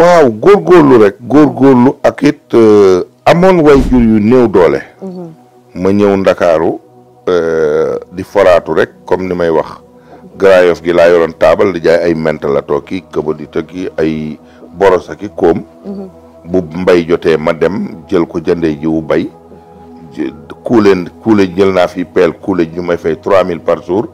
waaw góorgóorlu rek góorgóorlu ak it amoon way jur yu néew doole. ma ñëw Ndakaaru di foraatu rek comme ni may wax Grand Yoff gi laa yoroon taabal di jaay ay mentalato ki këbadita ki ay borosa ki koom. bu mbay jotee ma dem jël ko jëndee jiwu bay kuule jël naa fi peel kuule ñu may fay 3000 par jour.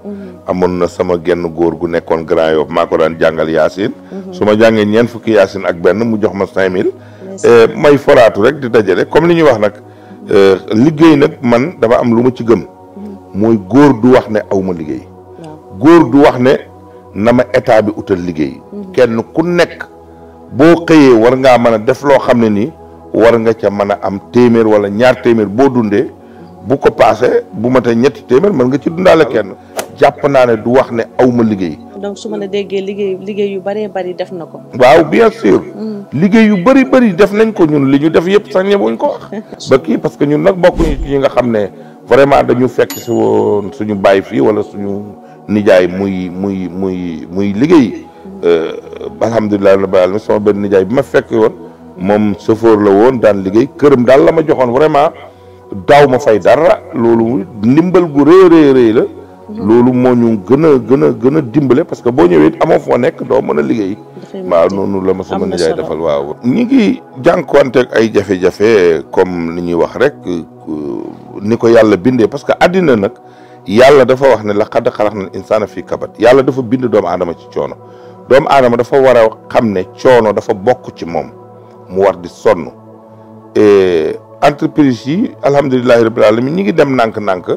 amoon na sama genn góor gu nekkoon Grand Yoff maa ko daan jàngal yaasin. su ma jàngee ñeent fukki yaasin ak benn mu jox ma 5000. may foraatu rek di dajale comme li ñuy wax nag liggéey nag man dafa am lu ma ci gëm. mooy góor du wax ne aw ma liggéey. góor du wax ne na ma état bi utal liggéey. kenn ku nekk boo xëyee war ngaa mën a def loo xam ne nii war nga ca mën a am téeméer wala ñaar téeméer boo dundee bu ko paasee bu ma tey ñetti téeméer mën nga ci dundaale kenn. jàpp naa ne du wax ne aw ma liggéey. donc su ma la déggee liggéey yu bëree bëri def na ko. waaw bien sûr. liggéey yu bëri def nañ ko ñun li ñu def yëpp sax ñëwuñ ko wax. ba kii parce que ñun nag bokkuñu ci ñi nga xam ne vraiment dañu fekk si woon suñu baay fii wala suñu nijaay muy liggéey. alhamdulilah rabbil alamin sama benn nijaay bi ma fekk woon moom chauffeur la woon daan liggéey këram daal la ma joxoon vraiment daaw ma fay dara loolu ndimbal gu rëy la. loolu moo ñu gën a dimbale parce que boo ñëwee amoo foo nekk doo mën a liggéey. waaw noonu la ma sama nijaay defal waaw. ñi ngi jànkuwanteeg ay jafe-jafe comme li ñuy wax rek ni ko yàlla bindee parce que àddina nag yàlla dafa wax ne laqad xalaqnal insaana fii kabad yàlla dafa bind doomu aadama ci coono doomu aadama dafa war a xam ne coono dafa bokk ci moom mu war di sonn entreprise yi alhamdulilahi rabbil alamin ñi ngi dem nànk-nànk.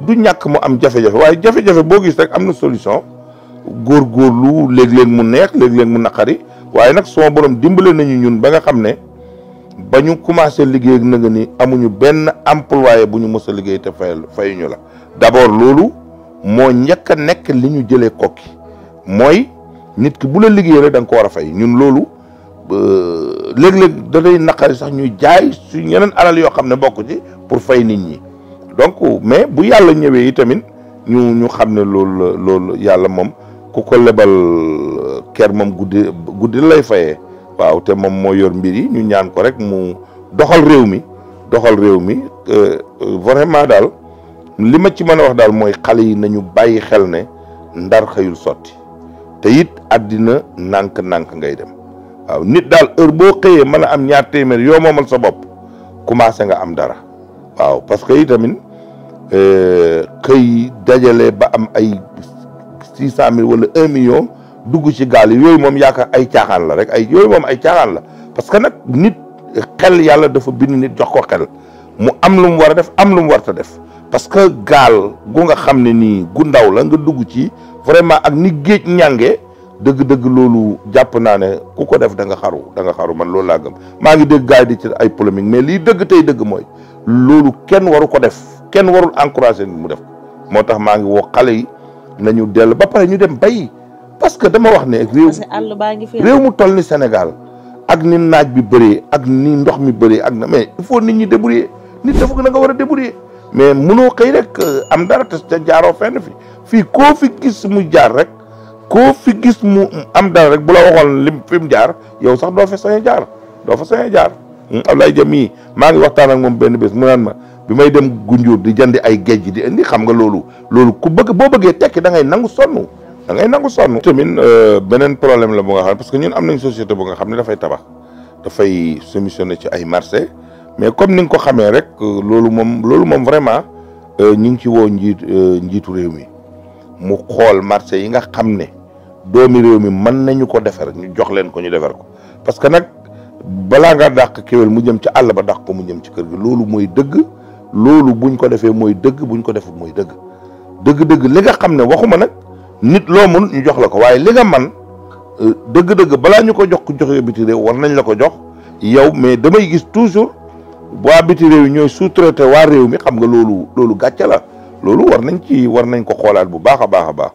du ñàkk mu am jafe-jafe waaye jafe-jafe boo gis rek am na solution góorgóorlu léeg-léeg mu neex léeg-léeg mu naqari waaye nag sama borom dimbale nañu ñun ba nga xam ne ba ñu commencé liggéey ak nga ni amuñu benn employé bu ñu mës a liggéey te fayuñu la d'abord loolu moo njëkk a nekk li ñu jëlee kokki mooy nit ki bu la liggéey rek da nga ko war a fay ñun loolu léeg-léeg da day naqari sax ñuy jaay su ñeneen alal yoo xam ne bokk ci pour fay nit ñi. donc mais bu yàlla ñëwee yi tamit ñu xam ne loolu yàlla moom ku ko lebal ker moom guddi lay fayee waaw te moom moo yor mbir yi ñu ñaan ko rek mu doxal réew mi vraiment daal li ma ci mën a wax daal mooy xale yi nañu bàyyi xel ne ndar xëyul sotti te it àddina nànk-nànk ngay dem waaw nit daal heure boo xëyee mën a am ñaar téeméer yoo moomal sa bopp commencé nga am dara. waaw parce que itamit xëy dajale ba am ay 600 000 wala 1 million dugg ci gaal yi yooyu moom yaakaar ay caaxaan la rek yooyu moom ay caaxaan la parce que nag nit xel yàlla dafa bind nit jox ko xel mu am lu mu war a def am lu mu war a def parce que gaal gu nga xam ne nii gu ndaw la nga dugg ci vraiment ak ni géej ñàngee dëgg-dëgg loolu jàpp naa ne ku ko def da nga xaru man loolu laa gëm maa ngi dégg gars yi di ci ay polémique mais lii dëgg tey dëgg mooy loolu kenn waru ko def kenn warul encouragé nit mu def ko moo tax maa ngi woo xale yi nañu dellu ba pare ñu dem bay parce que dama wax ne réew mu toll ni Sénégal ak ni naaj bi bëree ak ni ndox mi bëree ak na mais il faut nit ñi débrouiller nit dafa gën a nga war a débrouiller mais mënoo xëy rek am dara te jaaroo fenn fii koo fi gis mu jaar rek koo fi gis mu am dara rek bu la waxoon lim fi mu jaar yow sax doo fa sañ a jaar Ablaye Dia mii maa ngi waxtaan ak moom benn bés mu naan ma bi may dem Gunjur di jëndi ay géej di indi xam nga loolu ku bëgg boo bëggee tekki da ngay nangu sonn tamit beneen problème la bu nga xam parce que ñun am nañ société bu nga xam ne dafay tabax dafay soumissionné ci ay marché mais comme ni nga ko xamee rek loolu moom vraiment ñu ngi ci woo njiitu réew mi mu xool marché yi nga xam ne doomi réew mi mën nañu ko defar ñu jox leen ko ñu defar ko parce que nag balaa nga dàq kéwél mu jëm ci àll ba dàq ko mu jëm ci kër gi loolu mooy dëgg loolu buñ ko defee mooy dëgg buñ ko defee mooy dëgg li nga xam ne waxuma nag nit loo mun ñu jox la ko waaye li nga man dëgg balaa ñu ko jox ko joxe biti réew war nañ la ko jox yow mais damay gis toujours waa biti réew yi ñooy sous-traité waa réew mi xam nga loolu gàcce la loolu war nañ ko xoolaat bu baax a baax